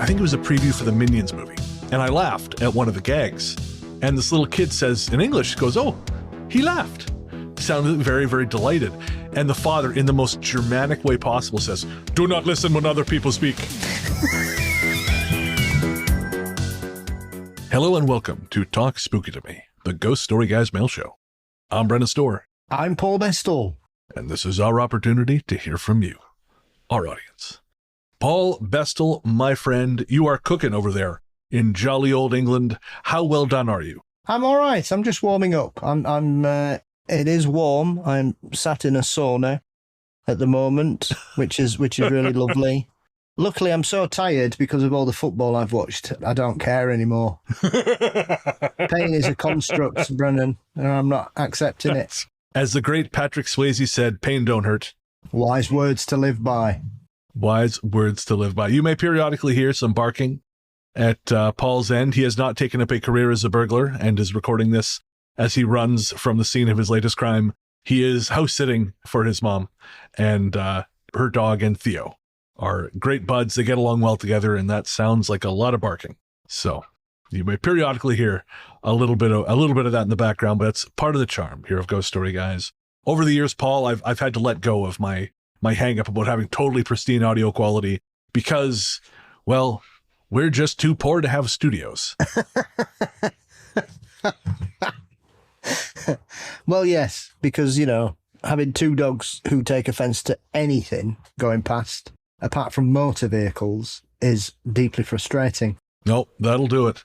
I think it was a preview for the Minions movie. And I laughed at one of the gags. And this little kid says in English, goes, "Oh, he laughed." Sounded very, very delighted. And the father, in the most Germanic way possible, says, "Do not listen when other people speak." Hello and welcome to Talk Spooky to Me, the Ghost Story Guys mail show. I'm Brennan Storr. I'm Paul Bestall. And this is our opportunity to hear from you, our audience. Paul Bestall, my friend, you are cooking over there in jolly old England. How well done are you? I'm all right. I'm just warming up. It is warm. I'm sat in a sauna at the moment, which is really lovely. Luckily, I'm so tired because of all the football I've watched. I don't care anymore. Pain is a construct, Brennan, and I'm not accepting it. As the great Patrick Swayze said, pain don't hurt. Wise words to live by. Wise words to live by. You may periodically hear some barking at Paul's end. He has not taken up a career as a burglar and is recording this as he runs from the scene of his latest crime. He is house sitting for his mom, and her dog and Theo are great buds. They get along well together, and that sounds like a lot of barking. So you may periodically hear a little bit of that in the background, but it's part of the charm here of Ghost Story Guys. Over the years, Paul, I've had to let go of my hang up about having totally pristine audio quality because, well, we're just too poor to have studios. Well, yes, because, having two dogs who take offence to anything going past, apart from motor vehicles, is deeply frustrating. No, that'll do it.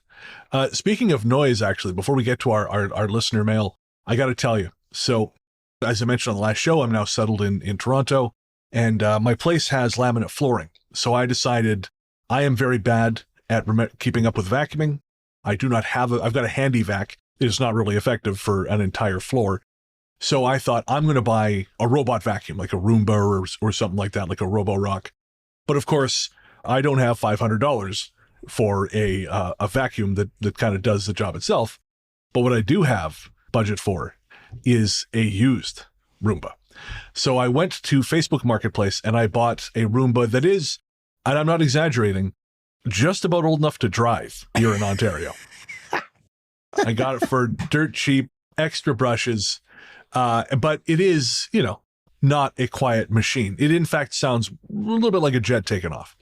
Speaking of noise, actually, before we get to our listener mail, I got to tell you. So, as I mentioned on the last show, I'm now settled in Toronto, and my place has laminate flooring. So I decided I am very bad at keeping up with vacuuming. I do not have I've got a handy vac. It is not really effective for an entire floor. So I thought I'm going to buy a robot vacuum, like a Roomba or something like that, like a Roborock. But of course, I don't have $500 for a vacuum that kind of does the job itself. But what I do have budget for is a used Roomba. So I went to Facebook Marketplace and I bought a Roomba that is, and I'm not exaggerating, just about old enough to drive here in Ontario. I got it for dirt cheap, extra brushes, but it is, not a quiet machine. It, in fact, sounds a little bit like a jet taking off.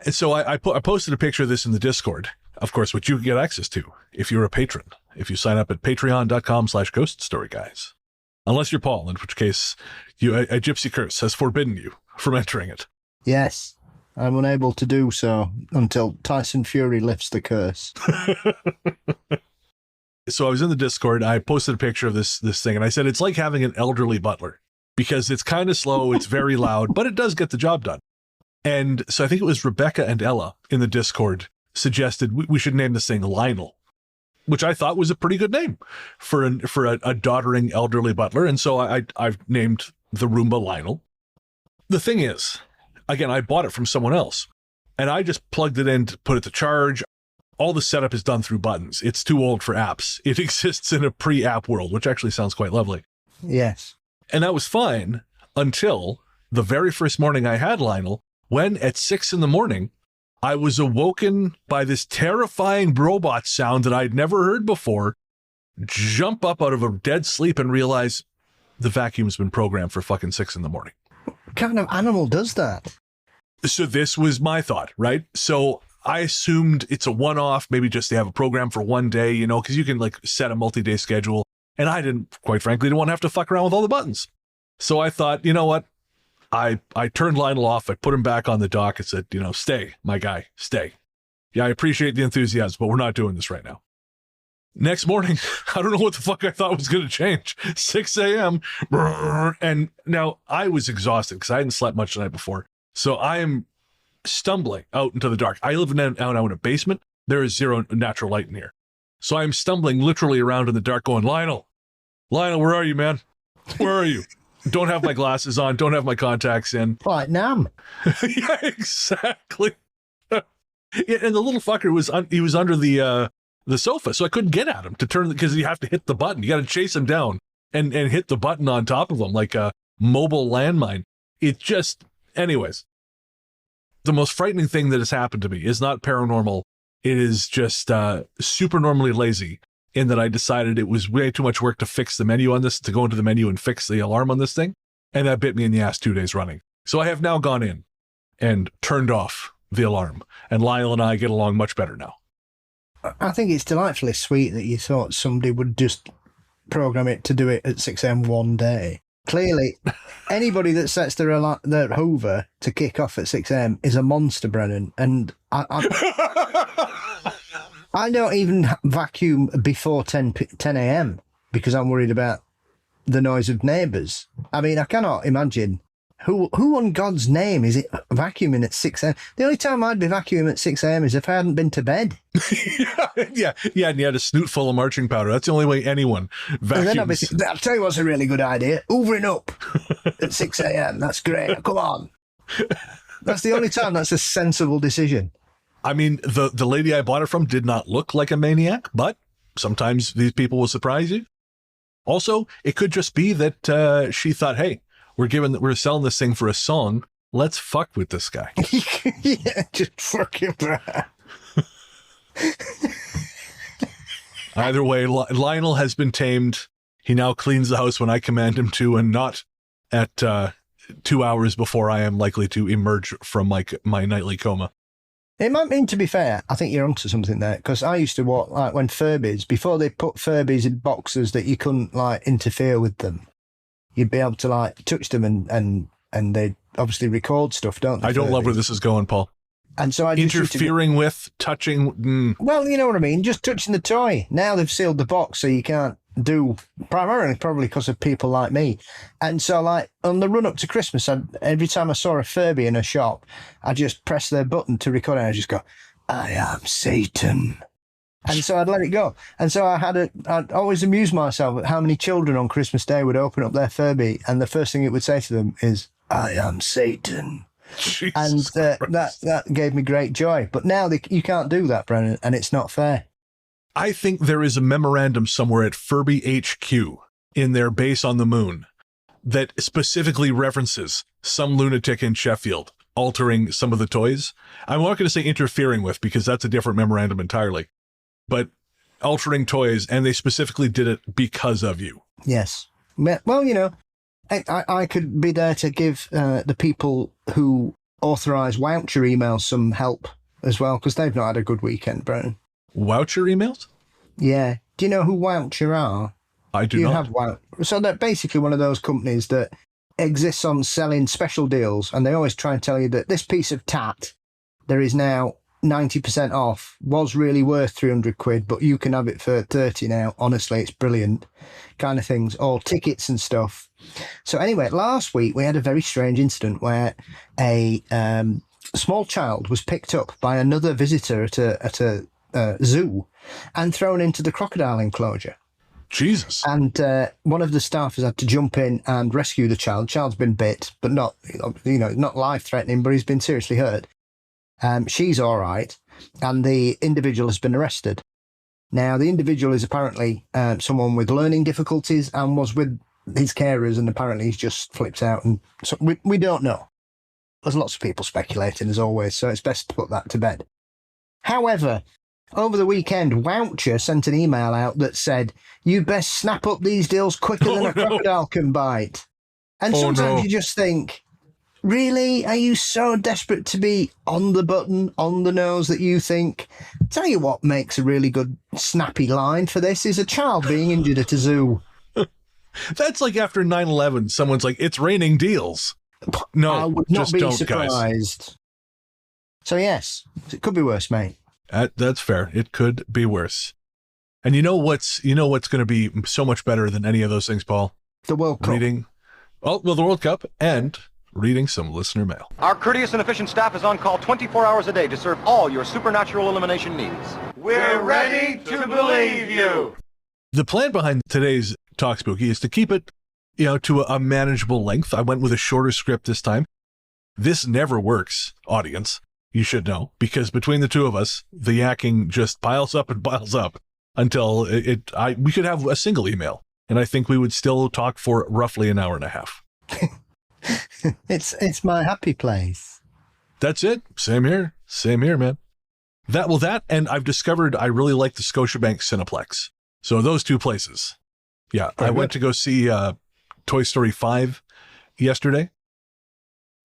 And so I posted a picture of this in the Discord, of course, which you can get access to if you're a patron, if you sign up at patreon.com/ghoststoryguys. Unless you're Paul, in which case a gypsy curse has forbidden you from entering it. Yes, I'm unable to do so until Tyson Fury lifts the curse. So I was in the Discord, I posted a picture of this thing, and I said, it's like having an elderly butler because it's kind of slow, it's very loud, but it does get the job done. And so I think it was Rebecca and Ella in the Discord suggested we should name this thing Lionel, which I thought was a pretty good name for a doddering elderly butler. And so I've named the Roomba Lionel. The thing is, again, I bought it from someone else, and I just plugged it in to put it to charge. All the setup is done through buttons. It's too old for apps. It exists in a pre-app world, which actually sounds quite lovely. Yes. And that was fine until the very first morning I had Lionel, when at 6 a.m, I was awoken by this terrifying robot sound that I'd never heard before, jump up out of a dead sleep and realize the vacuum's been programmed for fucking 6 a.m. What kind of animal does that? So this was my thought, right? So I assumed it's a one-off, maybe just they have a program for one day, because you can set a multi-day schedule. And I quite frankly, didn't want to have to fuck around with all the buttons. So I thought, you know what? I turned Lionel off. I put him back on the dock and said, stay, my guy, stay. Yeah, I appreciate the enthusiasm, but we're not doing this right now. Next morning, I don't know what the fuck I thought was going to change. 6 a.m. And now I was exhausted because I hadn't slept much the night before. So I am stumbling out into the dark. I live now in a basement. There is zero natural light in here. So I'm stumbling literally around in the dark going, Lionel, where are you, man? Where are you? Don't have my glasses on. Don't have my contacts in. Like Nam. Yeah, exactly. And the little fucker was under the sofa, so I couldn't get at him to turn because you have to hit the button. You got to chase him down and hit the button on top of him like a mobile landmine. It just, anyways. The most frightening thing that has happened to me is not paranormal. It is just super normally lazy in that I decided it was way too much work to fix the menu on this, to go into the menu and fix the alarm on this thing. And that bit me in the ass 2 days running. So I have now gone in and turned off the alarm. And Lyle and I get along much better now. I think it's delightfully sweet that you thought somebody would just program it to do it at 6 a.m. one day. Clearly, anybody that sets their Hoover to kick off at 6 a.m. is a monster, Brennan. And I don't even vacuum before 10 a.m. because I'm worried about the noise of neighbours. I mean, I cannot imagine who on God's name is it vacuuming at 6 a.m. The only time I'd be vacuuming at 6 a.m. is if I hadn't been to bed. yeah, and you had a snoot full of marching powder. That's the only way anyone vacuums. And then I'll tell you what's a really good idea. Hoovering up at 6 a.m. That's great. Come on. That's the only time that's a sensible decision. I mean, the lady I bought it from did not look like a maniac, but sometimes these people will surprise you. Also, it could just be that she thought, hey, we're selling this thing for a song. Let's fuck with this guy. Yeah, just fuck him. Either way, Lionel has been tamed. He now cleans the house when I command him to, and not at 2 hours before I am likely to emerge from my nightly coma. It might mean, to be fair, I think you're onto something there, because I used to walk, like, when Furbies, before they put Furbies in boxes that you couldn't, like, interfere with them, you'd be able to, like, touch them and they obviously record stuff, don't they? I don't love where this is going, Paul. And so I just interfering with, touching. Well, you know what I mean, just touching the toy. Now they've sealed the box so you can't do, primarily probably because of people like me. And so, like, on the run up to Christmas, every time I saw a Furby in a shop, I just press their button to record it and I just go, I am Satan. And so I'd let it go. And so I'd always amuse myself at how many children on Christmas Day would open up their Furby and the first thing it would say to them is, I am Satan. Jesus and that gave me great joy. But now you can't do that, Brennan, and it's not fair. I think there is a memorandum somewhere at Furby HQ in their base on the moon that specifically references some lunatic in Sheffield altering some of the toys. I'm not going to say interfering with, because that's a different memorandum entirely, but altering toys, and they specifically did it because of you. Yes. Well, you know, I could be there to give the people who authorise voucher emails some help as well, because they've not had a good weekend, Brennan. Voucher emails? Yeah. Do you know who Voucher are? I do not. Have Voucher? So they're basically one of those companies that exists on selling special deals, and they always try and tell you that this piece of tat, there is now 90% off, was really worth 300 quid, but you can have it for 30 now. Honestly, it's brilliant kind of things, or tickets and stuff. So anyway, last week we had a very strange incident where a small child was picked up by another visitor at a zoo and thrown into the crocodile enclosure. Jesus. And one of the staff has had to jump in and rescue the child. Child's been bit, but not, not life-threatening, but he's been seriously hurt. She's all right, and the individual has been arrested. Now, the individual is apparently someone with learning difficulties and was with his carers, and apparently he's just flipped out. And so we don't know. There's lots of people speculating, as always, so it's best to put that to bed. However, over the weekend, Voucher sent an email out that said, you best snap up these deals quicker than a crocodile can bite. And sometimes you just think, really? Are you so desperate to be on the button, on the nose, that you think, tell you what makes a really good snappy line for this is a child being injured at a zoo. That's like after 9/11, someone's like, it's raining deals. No, I would not just be don't, surprised. Guys. So yes, it could be worse, mate. That's fair. It could be worse. And you know what's going to be so much better than any of those things, Paul? The World Cup. The World Cup and reading some listener mail. Our courteous and efficient staff is on call 24 hours a day to serve all your supernatural elimination needs. We're ready to believe you. The plan behind today's Talk Spooky is to keep it, to a manageable length. I went with a shorter script this time. This never works, audience. You should know, because between the two of us, the yakking just piles up and piles up until we could have a single email, and I think we would still talk for roughly an hour and a half. It's my happy place. That's it. Same here. Same here, man. That, and I've discovered I really like the Scotiabank Cineplex. So those two places. Yeah, I went to go see Toy Story 5 yesterday.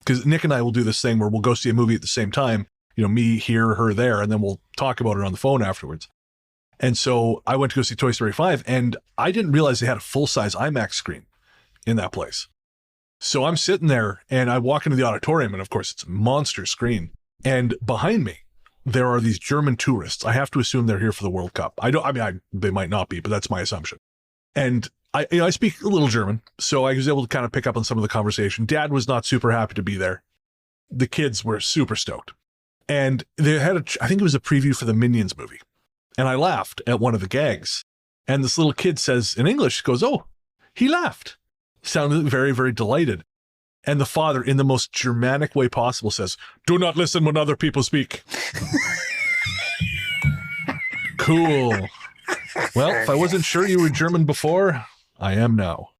Because Nick and I will do this thing where we'll go see a movie at the same time. You know, me here, her there, and then we'll talk about it on the phone afterwards. And so I went to go see Toy Story 5, and I didn't realize they had a full-size IMAX screen in that place. So I'm sitting there, and I walk into the auditorium, and of course, it's a monster screen. And behind me, there are these German tourists. I have to assume they're here for the World Cup. They might not be, but that's my assumption. And I speak a little German, so I was able to kind of pick up on some of the conversation. Dad was not super happy to be there. The kids were super stoked. And they had I think it was a preview for the Minions movie. And I laughed at one of the gags. And this little kid says in English, goes, "Oh, he laughed." Sounded very, very delighted. And the father, in the most Germanic way possible, says, "Do not listen when other people speak." Cool. Well, if I wasn't sure you were German before, I am now.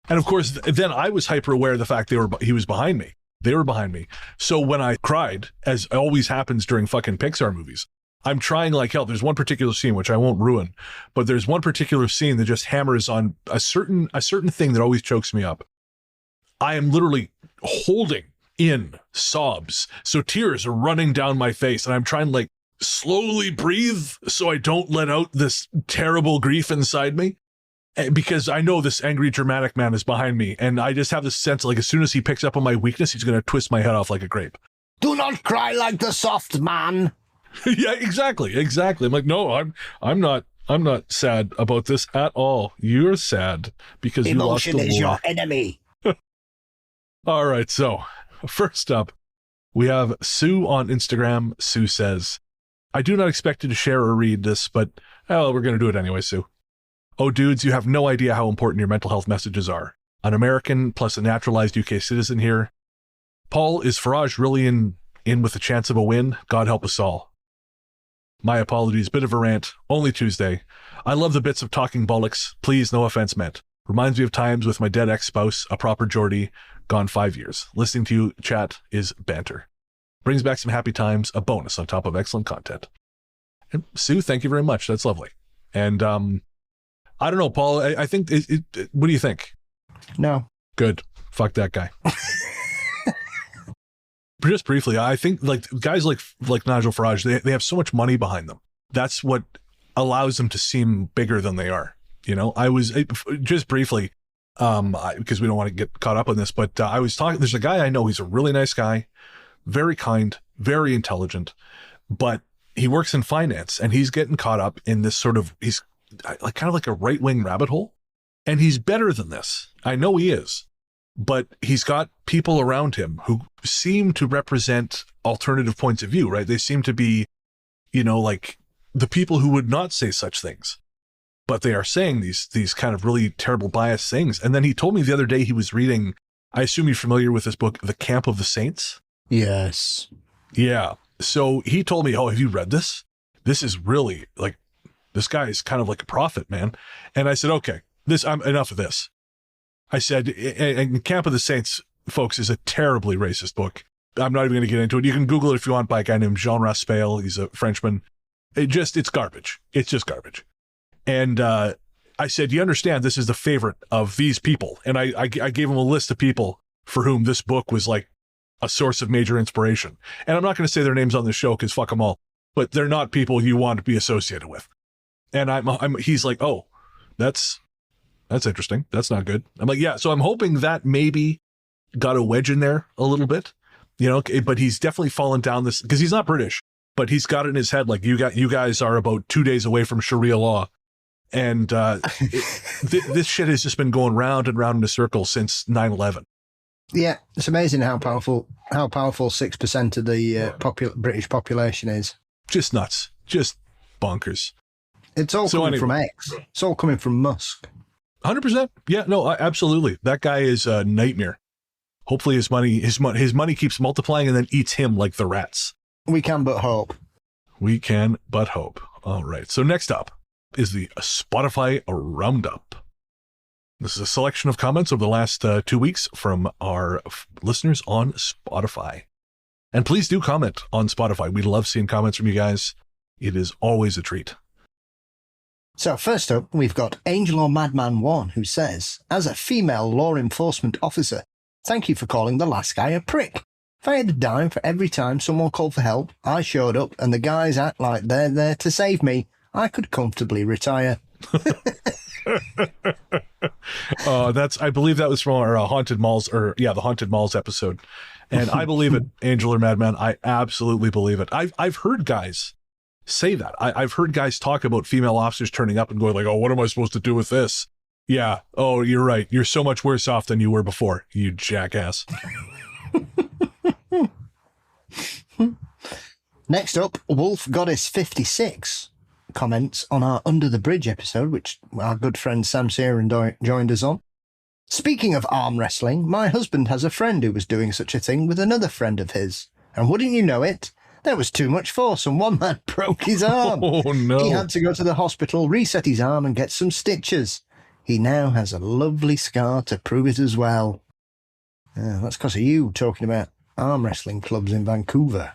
And of course, then I was hyper aware of the fact he was behind me. They were behind me. So when I cried, as always happens during fucking Pixar movies, I'm trying like hell. There's one particular scene, which I won't ruin, but there's one particular scene that just hammers on a certain thing that always chokes me up. I am literally holding in sobs. So tears are running down my face, and I'm trying to like slowly breathe so I don't let out this terrible grief inside me. Because I know this angry, dramatic man is behind me, and I just have this sense like as soon as he picks up on my weakness, he's going to twist my head off like a grape. Do not cry like the soft man. Yeah, exactly. I'm like, no, I'm not sad about this at all. You're sad because you lost the war. Emotion is your enemy. All right, so first up, we have Sue on Instagram. Sue says, "I do not expect you to share or read this, but we're going to do it anyway, Sue. Oh, dudes, you have no idea how important your mental health messages are. An American plus a naturalized UK citizen here. Paul, is Farage really in with a chance of a win? God help us all. My apologies, bit of a rant, only Tuesday. I love the bits of talking bollocks. Please, no offense meant. Reminds me of times with my dead ex-spouse, a proper Geordie, gone 5 years. Listening to you chat is banter. Brings back some happy times, a bonus on top of excellent content." And Sue, thank you very much. That's lovely. And I don't know, Paul, I think, what do you think? No. Good. Fuck that guy. Just briefly, I think like guys like Nigel Farage, they have so much money behind them. That's what allows them to seem bigger than they are. You know, I was just briefly, because we don't want to get caught up on this, but I was talking, there's a guy I know, he's a really nice guy, very kind, very intelligent, but he works in finance and he's getting caught up in this sort of, he's like kind of like a right-wing rabbit hole. And he's better than this. I know he is. But he's got people around him who seem to represent alternative points of view, right? They seem to be, you know, like the people who would not say such things, but they are saying these kind of really terrible biased things. And then he told me the other day he was reading, I assume you're familiar with this book, The Camp of the Saints? Yes. Yeah. So he told me, "Oh, have you read this? This is really like, this guy is kind of like a prophet, man." And I said, "Okay, I'm enough of this." I said, and Camp of the Saints, folks, is a terribly racist book. I'm not even going to get into it. You can Google it if you want by a guy named Jean Raspail. He's a Frenchman. It's garbage. It's just garbage. And I said, "You understand this is the favorite of these people." And I gave him a list of people for whom this book was like a source of major inspiration. And I'm not going to say their names on the show because fuck them all, but they're not people you want to be associated with. And he's like, "Oh, that's interesting. That's not good." I'm like, "Yeah." So I'm hoping that maybe got a wedge in there a little bit, you know, but he's definitely fallen down this because he's not British, but he's got it in his head. Like you guys are about 2 days away from Sharia law. And this shit has just been going round and round in a circle since 9/11. Yeah. It's amazing how powerful 6% of the British population is. Just nuts. Just bonkers. It's all coming from X. It's all coming from Musk. 100%. Yeah, no, absolutely. That guy is a nightmare. Hopefully his money keeps multiplying and then eats him like the rats. We can but hope. We can but hope. All right. So next up is the Spotify Roundup. This is a selection of comments over the last 2 weeks from our listeners on Spotify. And please do comment on Spotify. We love seeing comments from you guys. It is always a treat. So first up, we've got Angel or Madman 1, who says, as a female law enforcement officer, thank you for calling the last guy a prick. If I had a dime for every time someone called for help, I showed up, and the guys act like they're there to save me, I could comfortably retire. I believe that was from our Haunted Malls, the Haunted Malls episode. And I believe it, Angel or Madman. I absolutely believe it. I've heard guys say that. I've heard guys talk about female officers turning up and going like, oh, what am I supposed to do with this? Yeah. Oh, you're right. You're so much worse off than you were before, you jackass. Next up, Wolf Goddess 56 comments on our Under the Bridge episode, which our good friend Sam Searan joined us on. Speaking of arm wrestling, my husband has a friend who was doing such a thing with another friend of his. And wouldn't you know it, there was too much force and one man broke his arm. Oh, no. He had to go to the hospital, reset his arm and get some stitches. He now has a lovely scar to prove it as well. That's because of you talking about arm wrestling clubs in Vancouver.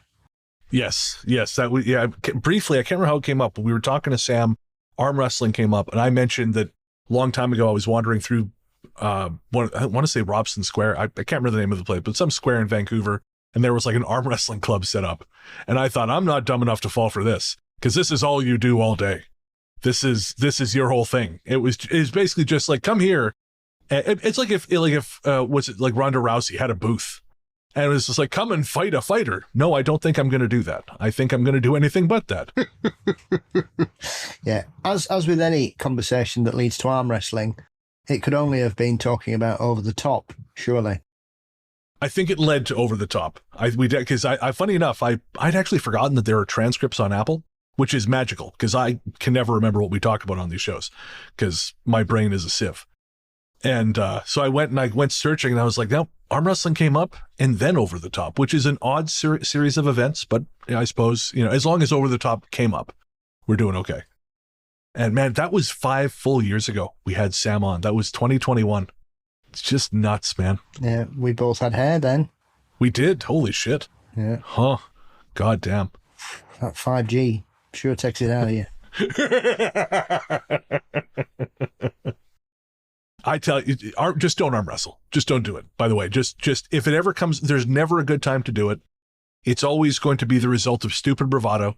Yes. Briefly, I can't remember how it came up, but we were talking to Sam. Arm wrestling came up, and I mentioned that a long time ago I was wandering through, I want to say Robson Square. I can't remember the name of the place, but some square in Vancouver, and there was like an arm wrestling club set up. And I thought, I'm not dumb enough to fall for this, because this is all you do all day. This is your whole thing. It's basically just like, come here. It's like if was it like Ronda Rousey had a booth. And it was just like, come and fight a fighter. No, I don't think I'm going to do that. I think I'm going to do anything but that. Yeah. As with any conversation that leads to arm wrestling, it could only have been talking about over the top, surely. I think it led to over the top. Because funny enough, I'd actually forgotten that there are transcripts on Apple, which is magical because I can never remember what we talk about on these shows because my brain is a sieve. And so I went searching and I was like, no, arm wrestling came up and then over the top, which is an odd series of events. But I suppose, as long as over the top came up, we're doing okay. And man, that was 5 full years ago. We had Sam on. That was 2021. It's just nuts, man. Yeah, we both had hair then. We did. Holy shit. Yeah. Huh. God damn. That 5G sure takes it out of you. I tell you, just don't arm wrestle. Just don't do it. By the way, just if it ever comes, there's never a good time to do it. It's always going to be the result of stupid bravado.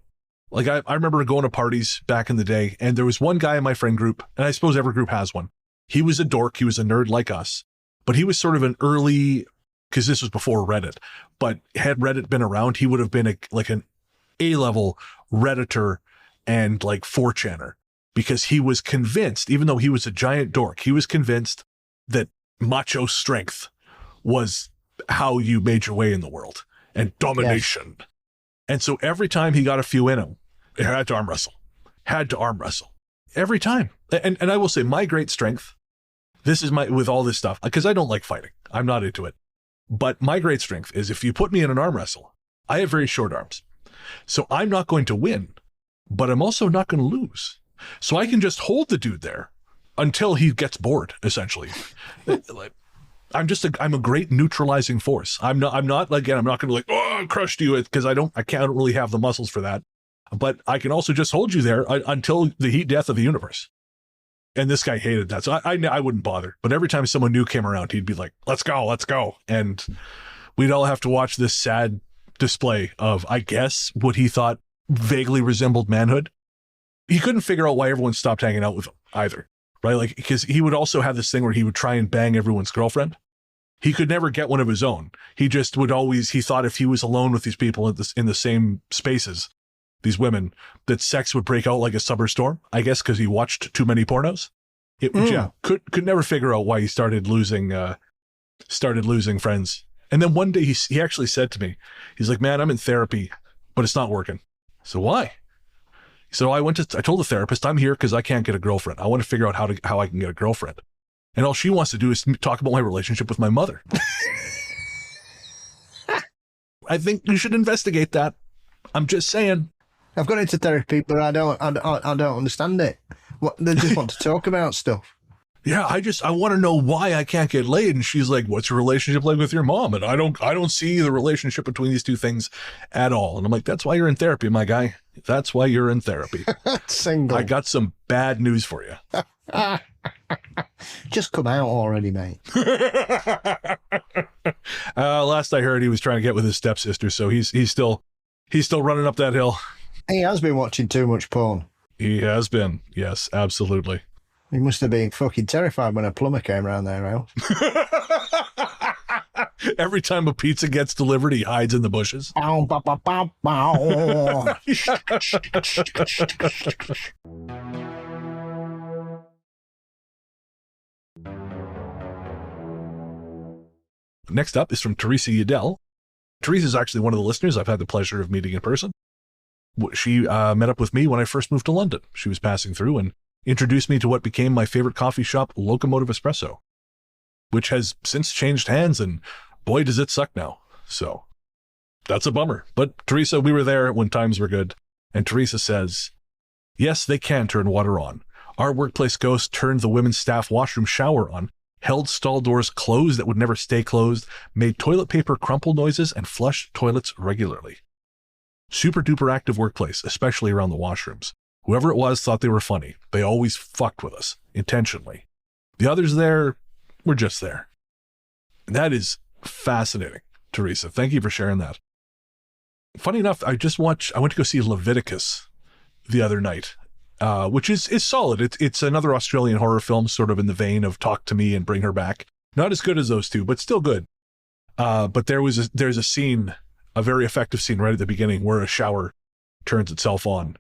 Like I remember going to parties back in the day, and there was one guy in my friend group, and I suppose every group has one. He was a dork. He was a nerd like us, but he was sort of an early, because this was before Reddit, but had Reddit been around, he would have been an A-level Redditor and like 4chaner. Because he was convinced, even though he was a giant dork, he was convinced that macho strength was how you made your way in the world and domination. Yes. And so every time he got a few in him, he had to arm wrestle. Every time. And I will say my great strength, this is with all this stuff, because I don't like fighting. I'm not into it. But my great strength is if you put me in an arm wrestle, I have very short arms. So I'm not going to win, but I'm also not going to lose. So I can just hold the dude there until he gets bored, essentially. I'm a great neutralizing force. I'm not going to like, oh, I crushed you, because I can't really have the muscles for that. But I can also just hold you there until the heat death of the universe. And this guy hated that. So I wouldn't bother. But every time someone new came around, he'd be like, let's go. And we'd all have to watch this sad display of, I guess, what he thought vaguely resembled manhood. He couldn't figure out why everyone stopped hanging out with him either, right? Like, because he would also have this thing where he would try and bang everyone's girlfriend. He could never get one of his own. He just would always, he thought if he was alone with these people in the same spaces, these women, that sex would break out like a summer storm, I guess, because he watched too many pornos. Could never figure out why he started losing friends. And then one day he actually said to me, he's like, man, I'm in therapy, but it's not working. So why? So I told the therapist, I'm here because I can't get a girlfriend. I want to figure out how I can get a girlfriend. And all she wants to do is talk about my relationship with my mother. I think you should investigate that. I'm just saying. I've got into therapy, but I don't understand it. What they just want to talk about stuff. Yeah, I want to know why I can't get laid. And she's like, what's your relationship like with your mom? And I don't see the relationship between these two things at all. And I'm like, that's why you're in therapy, my guy. That's why you're in therapy. Single. I got some bad news for you. Just come out already, mate. Last I heard, he was trying to get with his stepsister, so he's still running up that hill. He has been watching too much porn. He has been. Yes, absolutely. He must have been fucking terrified when a plumber came around their house. Every time a pizza gets delivered, he hides in the bushes. Bow, bow, bow, bow, bow. Next up is from Teresa Udell. Teresa is actually one of the listeners I've had the pleasure of meeting in person. She met up with me when I first moved to London. She was passing through and introduced me to what became my favorite coffee shop, Locomotive Espresso, which has since changed hands, and boy, does it suck now. So that's a bummer. But Teresa, we were there when times were good. And Teresa says, yes, they can turn water on. Our workplace ghost turned the women's staff washroom shower on, held stall doors closed that would never stay closed, made toilet paper crumple noises, and flushed toilets regularly. Super duper active workplace, especially around the washrooms. Whoever it was thought they were funny. They always fucked with us, intentionally. The others there were just there. And that is fascinating, Teresa. Thank you for sharing that. Funny enough, I went to go see Leviticus the other night, which is solid. It's another Australian horror film, sort of in the vein of Talk to Me and Bring Her Back. Not as good as those two, but still good. But there's a scene, a very effective scene right at the beginning where a shower turns itself on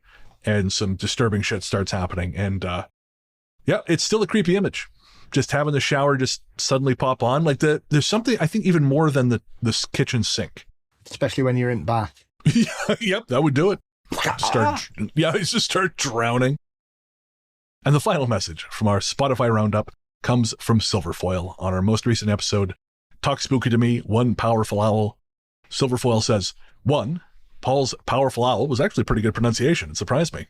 and some disturbing shit starts happening. And yeah, it's still a creepy image. Just having the shower just suddenly pop on. Like there's something, I think, even more than the kitchen sink. Especially when you're in bath. Yep, that would do it. Just start drowning. And the final message from our Spotify roundup comes from Silverfoil on our most recent episode, Talk Spooky to Me, One Powerful Owl. Silverfoil says, 1, Paul's powerful owl was actually pretty good pronunciation. It surprised me.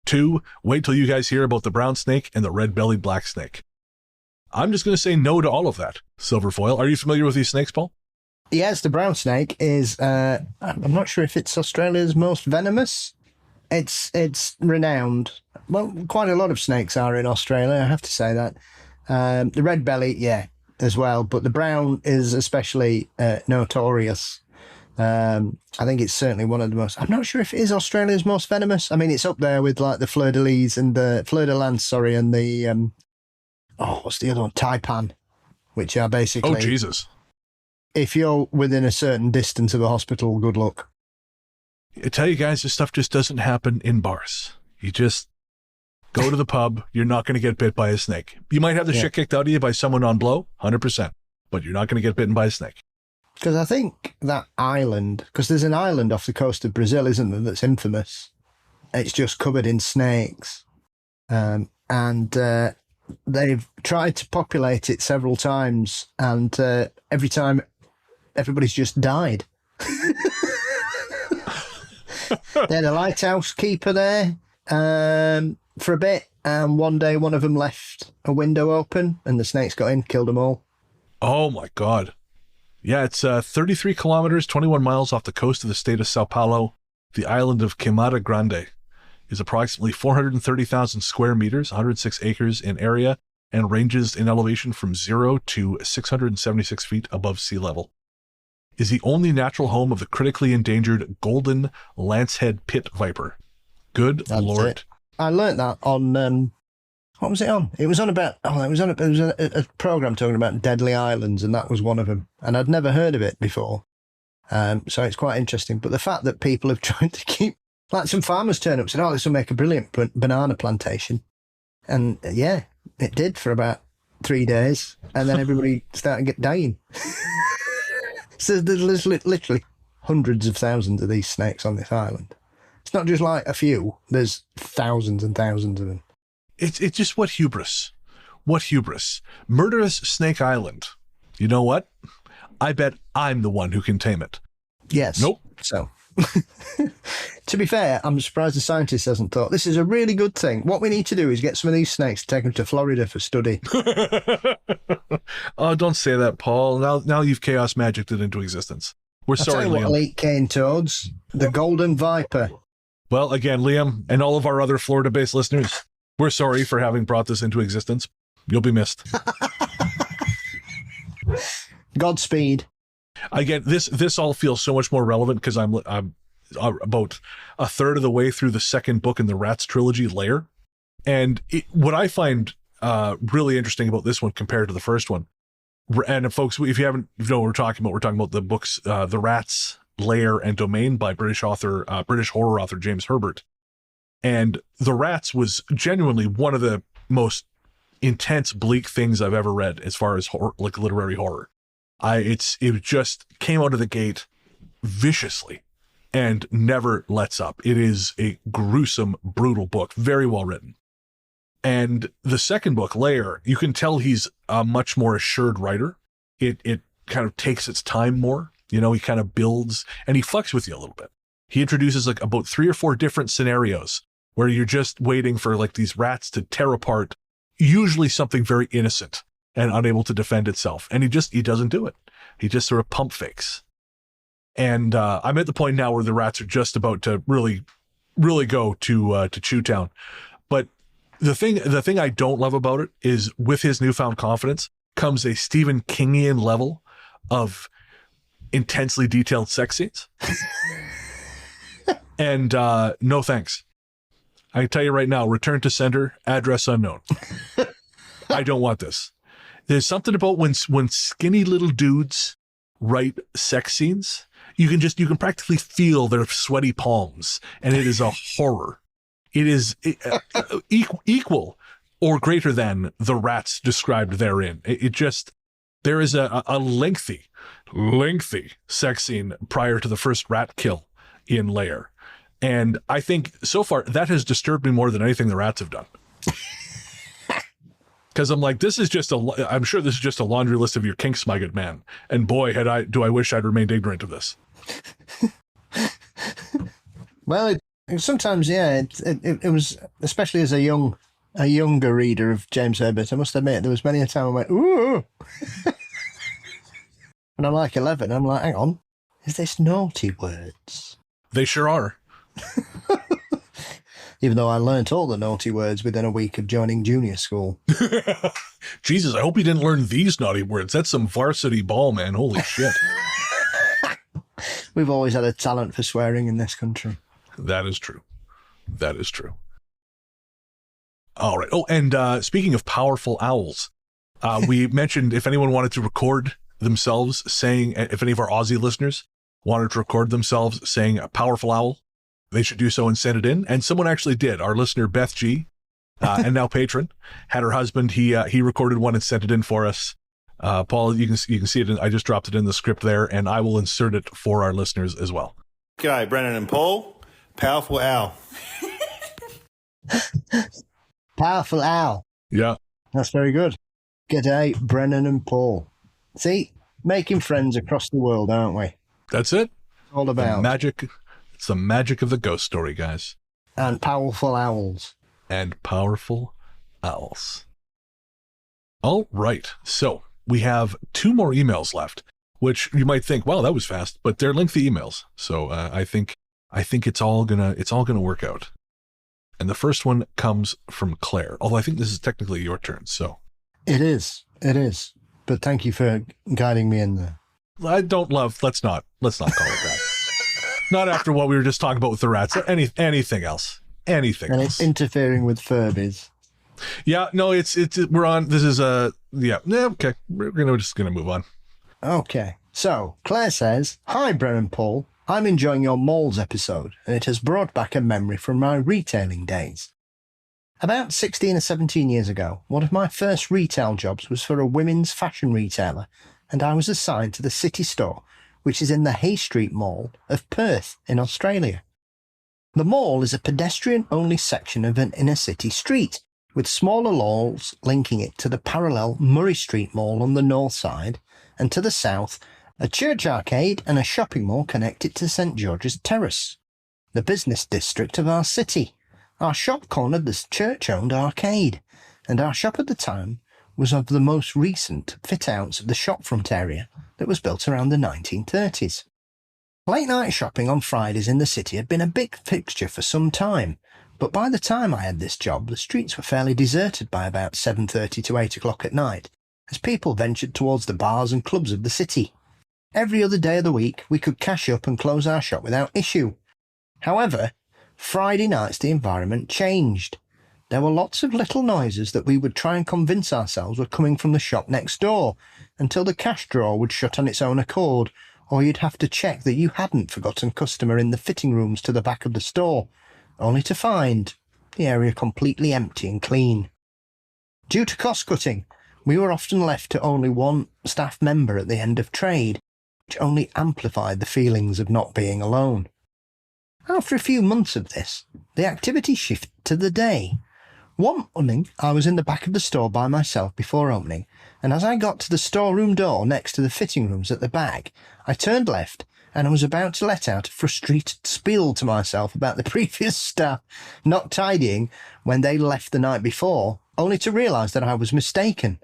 2, wait till you guys hear about the brown snake and the red-bellied black snake. I'm just going to say no to all of that. Silverfoil, are you familiar with these snakes, Paul? Yes, the brown snake is, I'm not sure if it's Australia's most venomous. It's renowned. Well, quite a lot of snakes are in Australia, I have to say that. The red belly, yeah, as well. But the brown is especially notorious. I think it's certainly one of the most. I'm not sure if it is Australia's most venomous. I mean, it's up there with like the fleur de lis and the fleur de lance, and the what's the other one? Taipan, which are basically. Oh Jesus! If you're within a certain distance of a hospital, good luck. I tell you guys, this stuff just doesn't happen in bars. You just go to the pub. You're not going to get bit by a snake. You might have the shit kicked out of you by someone on blow, 100%, but you're not going to get bitten by a snake. Because I think that island, because there's an island off the coast of Brazil, isn't there, that's infamous. It's just covered in snakes. And they've tried to populate it several times, and every time everybody's just died. They had a lighthouse keeper there for a bit, and one day one of them left a window open, and the snakes got in, killed them all. Oh, my God. Yeah, it's 33 kilometers, 21 miles off the coast of the state of Sao Paulo. The island of Queimada Grande is approximately 430,000 square meters, 106 acres in area, and ranges in elevation from 0 to 676 feet above sea level. Is the only natural home of the critically endangered golden lancehead pit viper. Good That's Lord. It. I learnt that on, what was it on? It was on a program talking about deadly islands, and that was one of them. And I'd never heard of it before. So it's quite interesting. But the fact that people have tried to keep, like some farmers turn up and said, oh, this will make a brilliant banana plantation. And yeah, it did for about 3 days. And then everybody started dying. So there's literally hundreds of thousands of these snakes on this island. It's not just like a few. There's thousands and thousands of them. It's just what hubris. What hubris. Murderous Snake Island. You know what? I bet I'm the one who can tame it. Yes. Nope. So To be fair, I'm surprised the scientist hasn't thought this is a really good thing. What we need to do is get some of these snakes to take them to Florida for study. Oh, don't say that, Paul. Now you've chaos magicked it into existence. We're sorry, Liam. I'll eat cane toads, the golden viper. Well, again, Liam, and all of our other Florida-based listeners, we're sorry for having brought this into existence. You'll be missed. Godspeed. Again, this all feels so much more relevant because I'm about a third of the way through the second book in the Rats trilogy, Lair. And what I find really interesting about this one compared to the first one, and folks, if you know what we're talking about the books The Rats, Lair, and Domain by British horror author James Herbert. And The Rats was genuinely one of the most intense, bleak things I've ever read as far as horror, like literary horror. It just came out of the gate viciously and never lets up. It is a gruesome, brutal book, very well written. And the second book, Lair, you can tell he's a much more assured writer. It kind of takes its time more. You know, he kind of builds and he fucks with you a little bit. He introduces like about 3 or 4 different scenarios where you're just waiting for like these rats to tear apart, usually something very innocent and unable to defend itself. And he doesn't do it. He just sort of pump fakes. And I'm at the point now where the rats are just about to really, really go to Chew Town. But the thing I don't love about it is with his newfound confidence comes a Stephen Kingian level of intensely detailed sex scenes. And no thanks. I can tell you right now, return to sender, address unknown. I don't want this. There's something about when skinny little dudes write sex scenes, you can practically feel their sweaty palms, and it is a horror. It is equal or greater than the rats described therein. There is a lengthy sex scene prior to the first rat kill in Lair. And I think so far that has disturbed me more than anything the rats have done. Because I'm like, I'm sure this is just a laundry list of your kinks, my good man. And boy, do I wish I'd remained ignorant of this. Well, sometimes, yeah, it was, especially as a younger reader of James Herbert, I must admit, there was many a time I went, ooh. And I'm like 11, I'm like, hang on, is this naughty words? They sure are. Even though I learnt all the naughty words within a week of joining junior school. Jesus, I hope you didn't learn these naughty words. That's some varsity ball, man. Holy shit. We've always had a talent for swearing in this country. That is true. All right. Oh, and speaking of powerful owls, we mentioned if anyone wanted to record themselves saying, if any of our Aussie listeners wanted to record themselves saying a powerful owl, they should do so and send it in. And someone actually did. Our listener, Beth G, and now patron, had her husband. He recorded one and sent it in for us. Paul, you can see it. I just dropped it in the script there, and I will insert it for our listeners as well. G'day, Brennan and Paul. Powerful owl. Powerful owl. Yeah. That's very good. G'day, Brennan and Paul. See, making friends across the world, aren't we? That's it. All about magic. It's the magic of the ghost story, guys. And powerful owls. All right. So we have 2 more emails left, which you might think, wow, that was fast, but they're lengthy emails. So I think it's all gonna work out. And the first one comes from Claire, although I think this is technically your turn. So it is. But thank you for guiding me in there. Let's not call it that. Not after what we were just talking about with the rats. Anything else. It's interfering with Furbies. Yeah, no, we're on. This is okay. We're just gonna move on. Okay. So Claire says, "Hi, Brennan Paul. I'm enjoying your malls episode, and it has brought back a memory from my retailing days. About 16 or 17 years ago, one of my first retail jobs was for a women's fashion retailer, and I was assigned to the City Store, which is in the Hay Street Mall of Perth in Australia. The mall is a pedestrian-only section of an inner-city street, with smaller malls linking it to the parallel Murray Street Mall on the north side, and to the south, A church arcade and a shopping mall connect it to St George's Terrace, the business district of our city. Our shop cornered this church-owned arcade, and our shop at the time was of the most recent fit-outs of the shopfront area that was built around the 1930s. Late-night shopping on Fridays in the city had been a big fixture for some time, but by the time I had this job, the streets were fairly deserted by about 7:30 to 8 o'clock at night, as people ventured towards the bars and clubs of the city. Every other day of the week, we could cash up and close our shop without issue. However, Friday nights the environment changed. There were lots of little noises that we would try and convince ourselves were coming from the shop next door, until the cash drawer would shut on its own accord, or you'd have to check that you hadn't forgotten customer in the fitting rooms to the back of the store, only to find the area completely empty and clean. Due to cost-cutting, we were often left to only one staff member at the end of trade, which only amplified the feelings of not being alone. After a few months of this, the activity shifted to the day. One morning, I was in the back of the store by myself before opening, and as I got to the storeroom door next to the fitting rooms at the back, I turned left and I was about to let out a frustrated spiel to myself about the previous staff not tidying when they left the night before, only to realise that I was mistaken.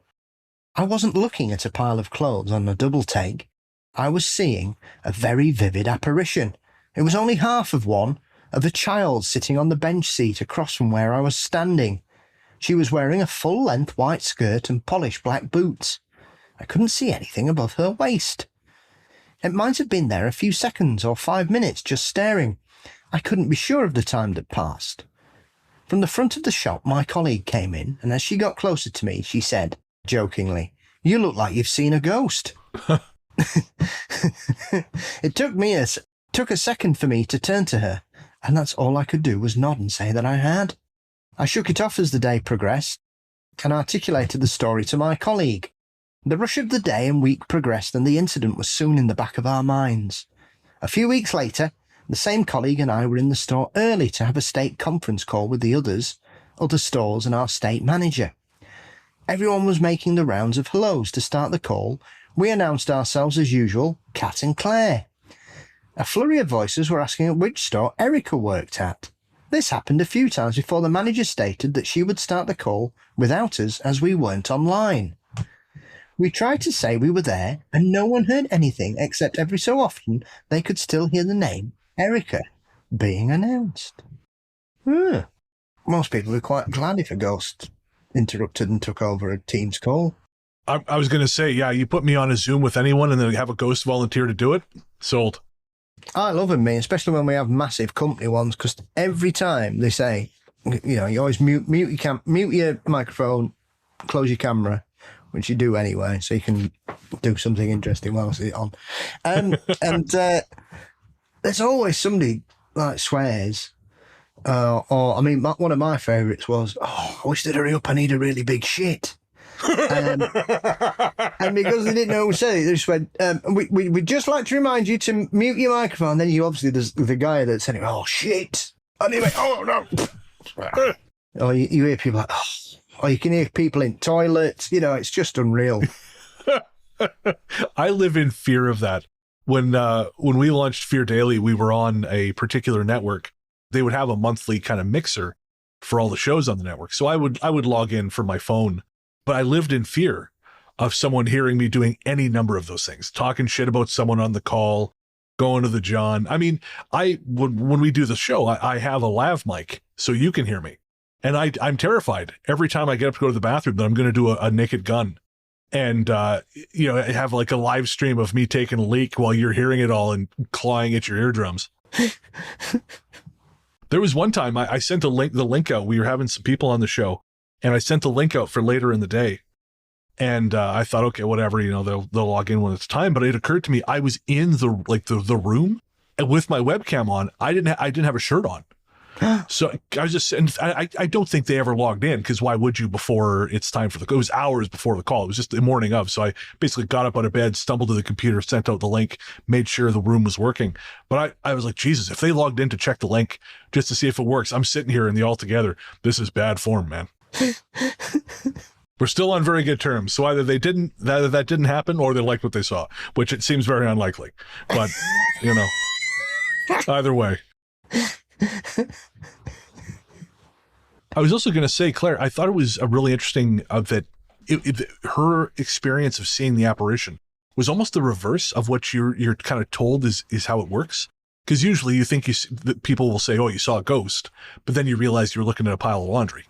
I wasn't looking at a pile of clothes on a double take. I was seeing a very vivid apparition. It was only half of one, of a child sitting on the bench seat across from where I was standing. She was wearing a full-length white skirt and polished black boots. I couldn't see anything above her waist. It might have been there a few seconds or 5 minutes just staring. I couldn't be sure of the time that passed. From the front of the shop, my colleague came in, and as she got closer to me, she said, jokingly, "You look like you've seen a ghost." It took a second for me to turn to her, and that's all I could do was nod and say that I had. I shook it off as the day progressed and articulated the story to my colleague. The rush of the day and week progressed, and the incident was soon in the back of our minds. A few weeks later, the same colleague and I were in the store early to have a state conference call with the other stores and our state manager. Everyone was making the rounds of hellos to start the call. We announced ourselves as usual, Kat and Claire. A flurry of voices were asking at which store Erica worked at. This happened a few times before the manager stated that she would start the call without us as we weren't online. We tried to say we were there, and no one heard anything except every so often they could still hear the name Erica being announced. Most people were quite glad if a ghost interrupted and took over a Teams call. I was going to say, yeah, you put me on a Zoom with anyone and then have a ghost volunteer to do it. Sold. I love them, especially when we have massive company ones, because every time they say, you always mute your microphone, close your camera, which you do anyway, so you can do something interesting while it's on. And there's always somebody like swears, one of my favourites was, "Oh, I wish they'd hurry up, I need a really big shit." And because they didn't know who said it, they just went, we'd just like to remind you to mute your microphone. Then you obviously, there's the guy that said, "Oh, shit." And he went, "Oh, no." Or you hear people like, "Oh," or you can hear people in toilets. It's just unreal. I live in fear of that. When we launched Fear Daily, we were on a particular network. They would have a monthly kind of mixer for all the shows on the network. So I would log in from my phone. But I lived in fear of someone hearing me doing any number of those things, talking shit about someone on the call, going to the John. I mean, when we do the show, I have a lav mic so you can hear me. And I'm terrified every time I get up to go to the bathroom that I'm going to do a naked gun and, have like a live stream of me taking a leak while you're hearing it all and clawing at your eardrums. There was one time I sent the link out. We were having some people on the show. And I sent the link out for later in the day. And I thought, okay, whatever, they'll log in when it's time. But it occurred to me, I was in the room and with my webcam on. I didn't have a shirt on. So I was just, and I don't think they ever logged in, because why would you before it's time for it was hours before the call. It was just the morning of. So I basically got up out of bed, stumbled to the computer, sent out the link, made sure the room was working. But I was like, Jesus, if they logged in to check the link just to see if it works, I'm sitting here in the all together. This is bad form, man. We're still on very good terms. So either that didn't happen, or they liked what they saw, which it seems very unlikely. But, either way. I was also going to say, Claire, I thought it was a really interesting that her experience of seeing the apparition was almost the reverse of what you're kind of told is how it works. Because usually you think that people will say, oh, you saw a ghost, but then you realize you're looking at a pile of laundry.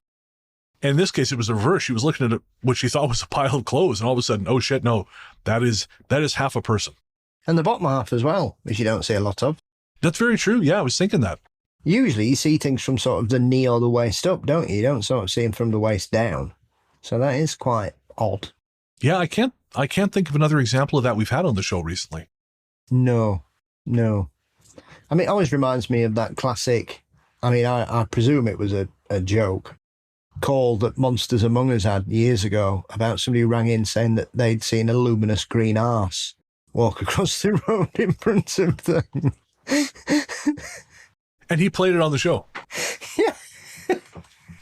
And in this case, it was the reverse. She was looking at what she thought was a pile of clothes, and all of a sudden, oh shit, no, that is half a person. And the bottom half as well, which you don't see a lot of. That's very true. Yeah, I was thinking that. Usually you see things from sort of the knee or the waist up, don't you? You don't sort of see them from the waist down. So that is quite odd. Yeah, I can't think of another example of that we've had on the show recently. No. I mean, it always reminds me of that classic, I presume it was a joke, call that Monsters Among Us had years ago about somebody who rang in saying that they'd seen a luminous green arse walk across the road in front of them. And he played it on the show. Yeah.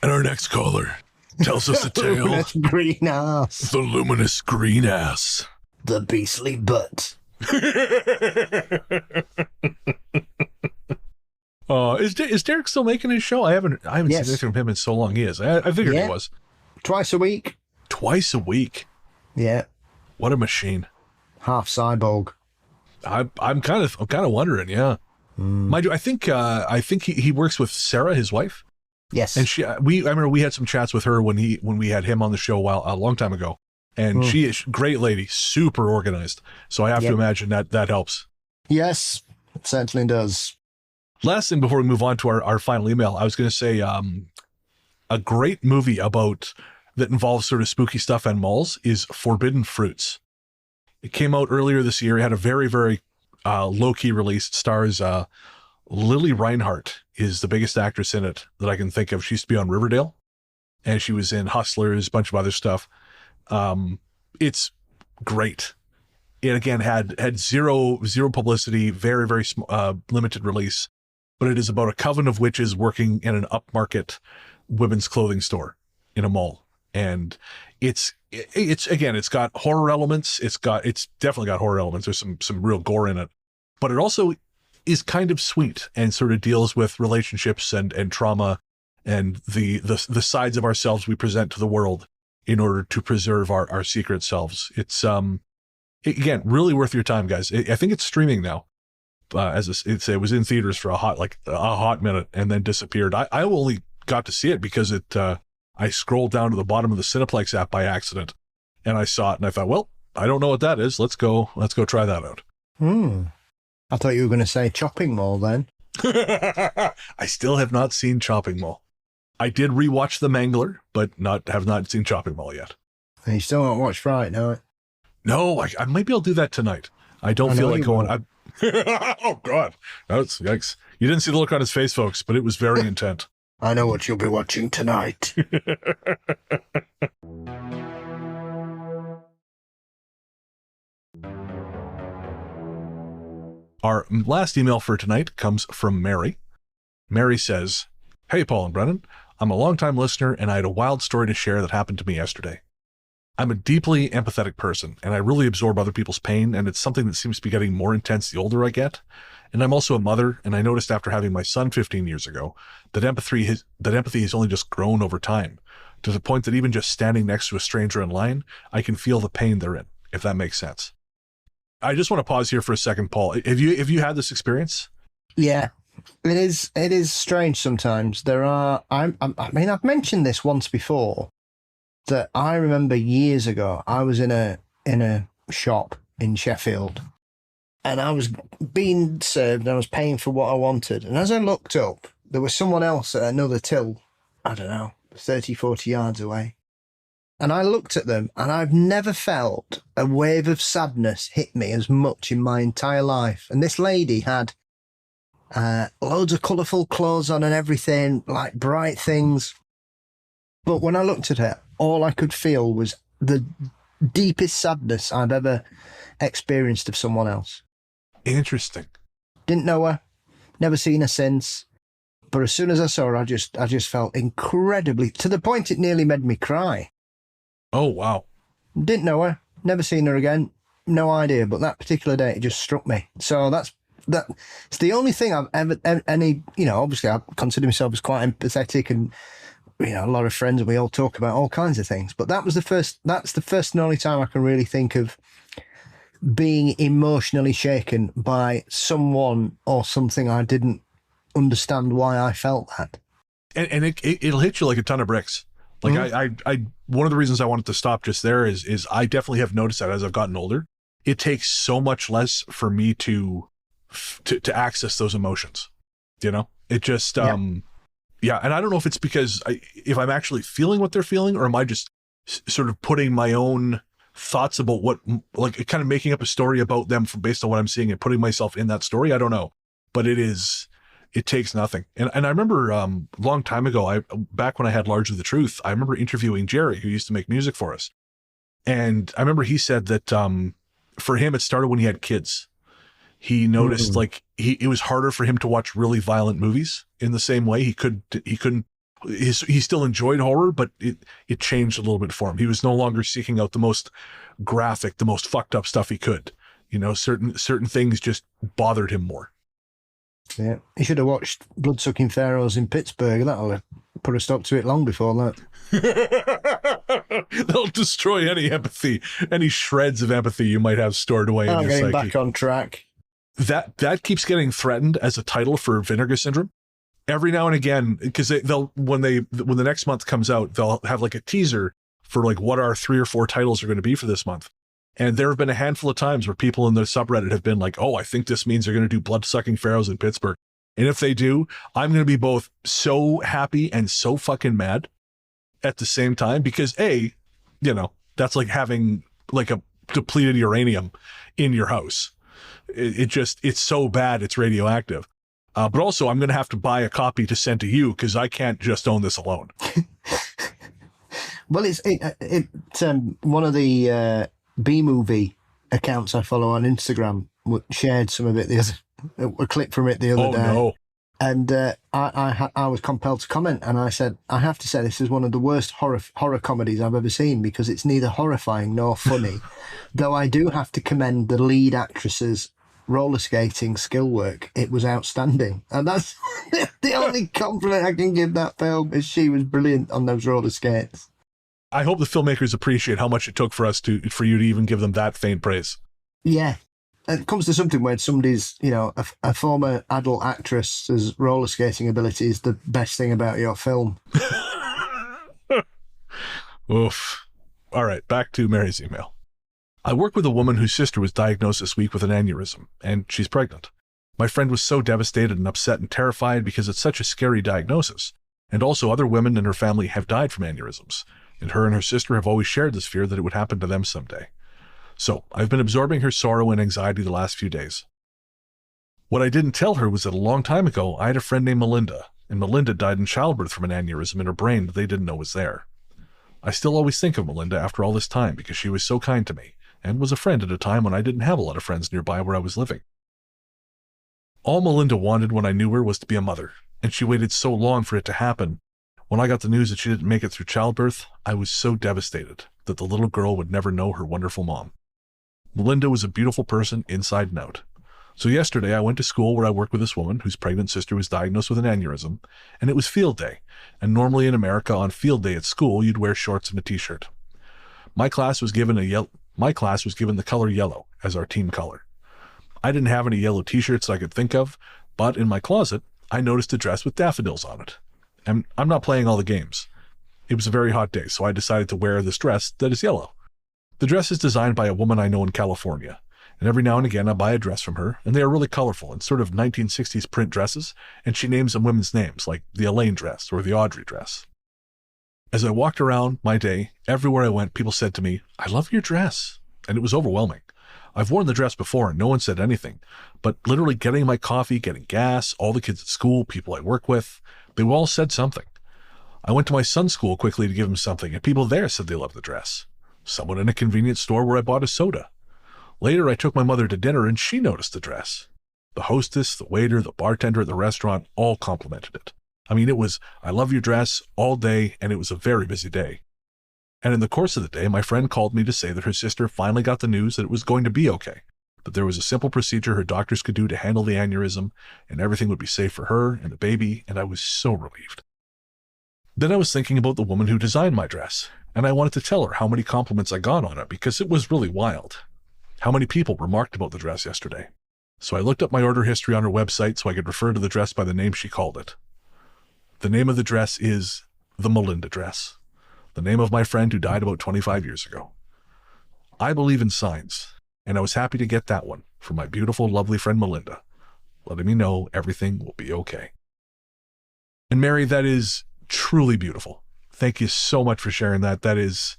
And our next caller tells us a tale. Luminous green arse. The luminous green ass. The beastly butt. Is Derek still making his show? I haven't seen anything from him in so long. He is. I figured he was. Twice a week. Twice a week. Yeah. What a machine. Half cyborg. I'm kind of wondering. Yeah. Mind you, I think he works with Sarah, his wife. Yes. And I remember we had some chats with her when we had him on the show a long time ago. And she is a great lady, super organized. So I have to imagine that helps. Yes, it certainly does. Last thing before we move on to our final email, I was going to say a great movie that involves sort of spooky stuff and malls is Forbidden Fruits. It came out earlier this year. It had a very, very low-key release. It stars Lily Reinhart is the biggest actress in it that I can think of. She used to be on Riverdale, and she was in Hustlers, a bunch of other stuff. It's great. It again had zero publicity, very, very limited release, but it is about a coven of witches working in an upmarket women's clothing store in a mall. And it's got horror elements. It's definitely got horror elements. There's some real gore in it, but it also is kind of sweet and sort of deals with relationships and trauma and the sides of ourselves we present to the world in order to preserve our secret selves. It's again really worth your time, guys. I think it's streaming now. It was in theaters for a hot minute and then disappeared. I only got to see it because I scrolled down to the bottom of the Cineplex app by accident, and I saw it, and I thought, well, I don't know what that is. Let's go try that out. I thought you were going to say Chopping Mall then. I still have not seen Chopping Mall. I did rewatch The Mangler, but have not seen Chopping Mall yet. And you still haven't watched Fright, no? No, I maybe I'll do that tonight. I don't feel like going. Oh God, that's yikes! You didn't see the look on his face, folks, but it was very intent. I know what you'll be watching tonight. Our last email for tonight comes from Mary. Mary says, "Hey, Paul and Brennan, I'm a longtime listener, and I had a wild story to share that happened to me yesterday. I'm a deeply empathetic person, and I really absorb other people's pain, and it's something that seems to be getting more intense the older I get. And I'm also a mother, and I noticed after having my son 15 years ago that empathy has only just grown over time, to the point that even just standing next to a stranger in line, I can feel the pain they're in, if that makes sense." I just want to pause here for a second, Paul. Have you had this experience? Yeah, it is strange sometimes. I've mentioned this once before, that I remember years ago, I was in a shop in Sheffield, and I was being served, and I was paying for what I wanted. And as I looked up, there was someone else at another till, I don't know, 30, 40 yards away. And I looked at them, and I've never felt a wave of sadness hit me as much in my entire life. And this lady had loads of colourful clothes on and everything, like bright things. But when I looked at her, all I could feel was the deepest sadness I've ever experienced of someone else. Interesting. Didn't know her, never seen her since. But as soon as I saw her, I just felt incredibly, to the point it nearly made me cry. Oh, wow. Didn't know her, never seen her again, no idea. But that particular day, it just struck me. So it's the only thing I've ever any. Obviously, I consider myself as quite empathetic, and a lot of friends, and we all talk about all kinds of things. But that's the first and only time I can really think of being emotionally shaken by someone or something I didn't understand why I felt that. And it'll hit you like a ton of bricks. Like I one of the reasons I wanted to stop just there is I definitely have noticed that as I've gotten older, it takes so much less for me to access those emotions. It just, yeah. And I don't know if it's because if I'm actually feeling what they're feeling, or am I just sort of putting my own thoughts about what, like kind of making up a story about them based on what I'm seeing and putting myself in that story. I don't know, but it takes nothing. And I remember a long time ago, back when I had Largely the Truth, I remember interviewing Jerry, who used to make music for us. And I remember he said that for him, it started when he had kids. He noticed like it was harder for him to watch really violent movies in the same way. He still enjoyed horror, but it changed a little bit for him. He was no longer seeking out the most graphic, the most fucked up stuff he could. Certain things just bothered him more. Yeah, he should have watched Bloodsucking Pharaohs in Pittsburgh. That'll have put a stop to it long before that. They'll destroy any empathy, any shreds of empathy you might have stored away in your getting psyche. Back on track. That keeps getting threatened as a title for Vinegar Syndrome. Every now and again, because they'll when the next month comes out, they'll have like a teaser for like what our 3 or 4 titles are going to be for this month. And there have been a handful of times where people in the subreddit have been like, "Oh, I think this means they're going to do Bloodsucking Pharaohs in Pittsburgh." And if they do, I'm going to be both so happy and so fucking mad at the same time, because that's like having like a depleted uranium in your house. It's so bad, it's radioactive. But also, I'm going to have to buy a copy to send to you because I can't just own this alone. Well, it's one of the B-movie accounts I follow on Instagram shared some of it, a clip from it the other day. No. And I was compelled to comment, and I said, I have to say this is one of the worst horror comedies I've ever seen, because it's neither horrifying nor funny, though I do have to commend the lead actress's roller skating skill work. It was outstanding, and that's the only compliment I can give that film, is she was brilliant on those roller skates. I hope the filmmakers appreciate how much it took for you to even give them that faint praise. Yeah. It comes to something where somebody's, a former adult actress's roller skating ability is the best thing about your film. Oof. All right, back to Mary's email. I work with a woman whose sister was diagnosed this week with an aneurysm, and she's pregnant. My friend was so devastated and upset and terrified because it's such a scary diagnosis. And also other women in her family have died from aneurysms, and her sister have always shared this fear that it would happen to them someday. So I've been absorbing her sorrow and anxiety the last few days. What I didn't tell her was that a long time ago, I had a friend named Melinda, and Melinda died in childbirth from an aneurysm in her brain that they didn't know was there. I still always think of Melinda after all this time because she was so kind to me, and was a friend at a time when I didn't have a lot of friends nearby where I was living. All Melinda wanted when I knew her was to be a mother, and she waited so long for it to happen. When I got the news that she didn't make it through childbirth, I was so devastated that the little girl would never know her wonderful mom. Melinda was a beautiful person inside and out. So yesterday I went to school where I work with this woman whose pregnant sister was diagnosed with an aneurysm, and it was field day. And normally in America on field day at school, you'd wear shorts and a t-shirt. My class was given the color yellow as our team color. I didn't have any yellow t-shirts I could think of, but in my closet, I noticed a dress with daffodils on it. And I'm not playing all the games. It was a very hot day, so I decided to wear this dress that is yellow. The dress is designed by a woman I know in California, and every now and again I buy a dress from her, and they are really colorful and sort of 1960s print dresses, and she names them women's names, like the Elaine dress or the Audrey dress. As I walked around my day, everywhere I went, people said to me, "I love your dress," and it was overwhelming. I've worn the dress before and no one said anything, but literally getting my coffee, getting gas, all the kids at school, people I work with, they all said something. I went to my son's school quickly to give him something, and people there said they loved the dress. Someone in a convenience store where I bought a soda. Later, I took my mother to dinner, and she noticed the dress. The hostess, the waiter, the bartender at the restaurant all complimented it. I mean, it was, "I love your dress," all day, and it was a very busy day. And in the course of the day, my friend called me to say that her sister finally got the news that it was going to be okay, that there was a simple procedure her doctors could do to handle the aneurysm, and everything would be safe for her and the baby, and I was so relieved. Then I was thinking about the woman who designed my dress, and I wanted to tell her how many compliments I got on it because it was really wild. How many people remarked about the dress yesterday. So I looked up my order history on her website so I could refer to the dress by the name she called it. The name of the dress is the Melinda dress, the name of my friend who died about 25 years ago. I believe in signs, and I was happy to get that one from my beautiful, lovely friend Melinda, letting me know everything will be okay. And Mary, that is truly beautiful. Thank you so much for sharing that. That is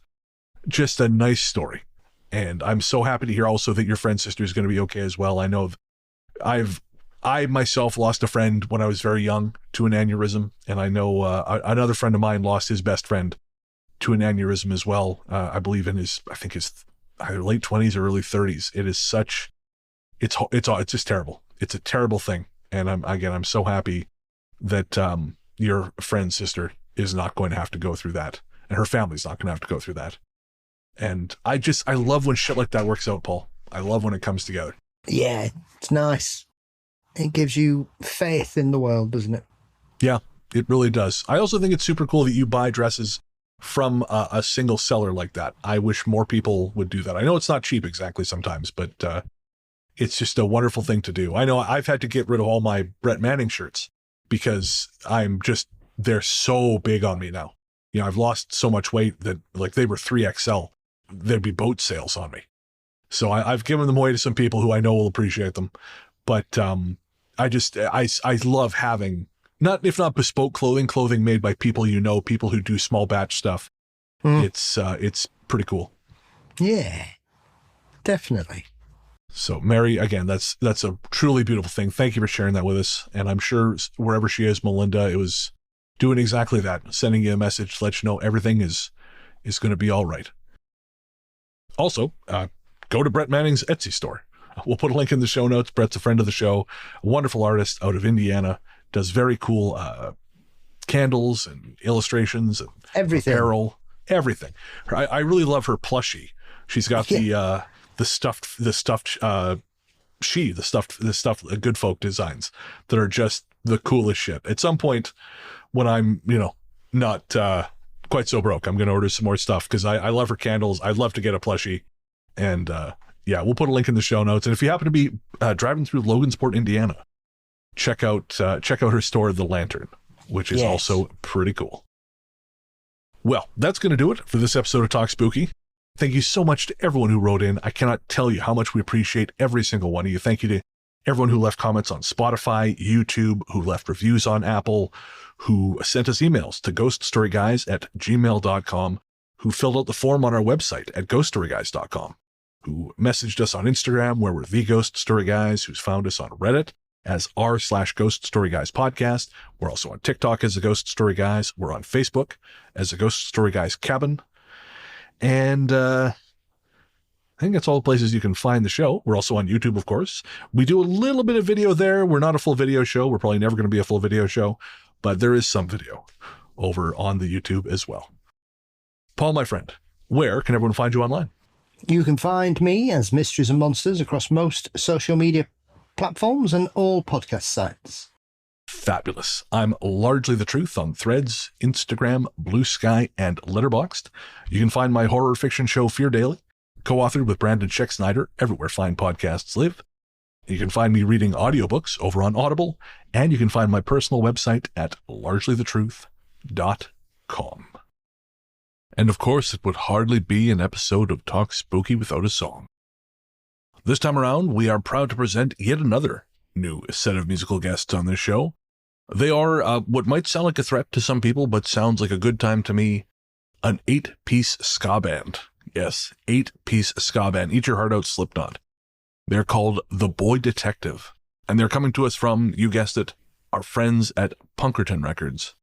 just a nice story. And I'm so happy to hear also that your friend's sister is going to be okay as well. I know I myself lost a friend when I was very young to an aneurysm, and I know another friend of mine lost his best friend to an aneurysm as well. I believe in his either late 20s or early 30s. It is it's just terrible. It's a terrible thing. And I'm so happy that your friend's sister is not going to have to go through that, and her family's not going to have to go through that. And I love when shit like that works out, Paul. I love when it comes together. Yeah, it's nice. It gives you faith in the world, doesn't it? Yeah, it really does. I also think it's super cool that you buy dresses from a single seller like that. I wish more people would do that. I know it's not cheap exactly sometimes, but it's just a wonderful thing to do. I know I've had to get rid of all my Brett Manning shirts because they're so big on me now. You know, I've lost so much weight that like they were 3XL. There'd be boat sales on me. So I've given them away to some people who I know will appreciate them. But I love having, if not bespoke clothing made by people you know, people who do small batch stuff. It's pretty cool. Yeah, definitely. So Mary, again, that's a truly beautiful thing. Thank you for sharing that with us. And I'm sure wherever she is, Melinda, it was doing exactly that, sending you a message to let you know everything is going to be all right. Also, go to Brett Manning's Etsy store. We'll put a link in the show notes. Brett's a friend of the show, a wonderful artist out of Indiana, does very cool candles and illustrations and everything. Apparel, everything. I really love her plushie. She's got the stuffed Good Folk designs that are just the coolest shit. At some point when I'm, not quite so broke, I'm going to order some more stuff because I love her candles. I'd love to get a plushie. And we'll put a link in the show notes. And if you happen to be driving through Logansport, Indiana, check out her store, The Lantern, which is also pretty cool. Well, that's going to do it for this episode of Talk Spooky. Thank you so much to everyone who wrote in. I cannot tell you how much we appreciate every single one of you. Thank you to everyone who left comments on Spotify, YouTube, who left reviews on Apple, who sent us emails to ghoststoryguys@gmail.com, who filled out the form on our website at ghoststoryguys.com, who messaged us on Instagram where we're The Ghost Story Guys, who's found us on Reddit as r/Ghost Story Guys podcast. We're also on TikTok as The Ghost Story Guys. We're on Facebook as The Ghost Story Guys Cabin. And I think that's all the places you can find the show. We're also on YouTube, of course. We do a little bit of video there. We're not a full video show. We're probably never going to be a full video show, but there is some video over on the YouTube as well. Paul, my friend, where can everyone find you online? You can find me as Mysteries and Monsters across most social media platforms and all podcast sites. Fabulous. I'm Largely the Truth on Threads, Instagram, Blue Sky, and Letterboxd. You can find my horror fiction show Fear Daily, co-authored with Brandon Scheck Snyder, everywhere fine podcasts live. You can find me reading audiobooks over on Audible, and you can find my personal website at largelythetruth.com. And of course, it would hardly be an episode of Talk Spooky without a song. This time around, we are proud to present yet another new set of musical guests on this show. They are what might sound like a threat to some people, but sounds like a good time to me, an 8-piece ska band. Yes, 8-piece ska band. Eat Your Heart Out, Slipknot. They're called the Boy Detective, and they're coming to us from, you guessed it, our friends at Punkerton Records.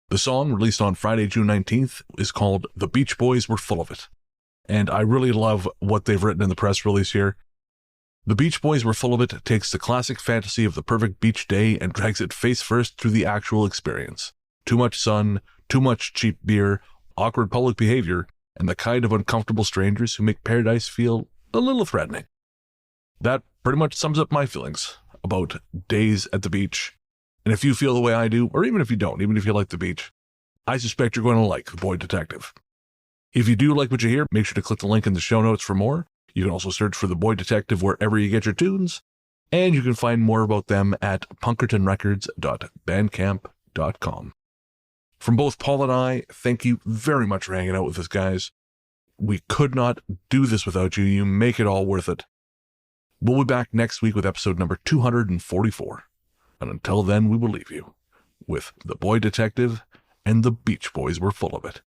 The song, released on Friday, June 19th, is called The Beach Boys Were Full of It, and I really love what they've written in the press release here. The Beach Boys Were Full of It takes the classic fantasy of the perfect beach day and drags it face first through the actual experience. Too much sun, too much cheap beer, awkward public behavior, and the kind of uncomfortable strangers who make paradise feel a little threatening. That pretty much sums up my feelings about days at the beach. And if you feel the way I do, or even if you don't, even if you like the beach, I suspect you're going to like The Boy Detective. If you do like what you hear, make sure to click the link in the show notes for more. You can also search for The Boy Detective wherever you get your tunes, and you can find more about them at punkertonrecords.bandcamp.com. From both Paul and I, thank you very much for hanging out with us, guys. We could not do this without you. You make it all worth it. We'll be back next week with episode number 244. And until then, we will leave you with The Boy Detective and the Beach Boys were full of it.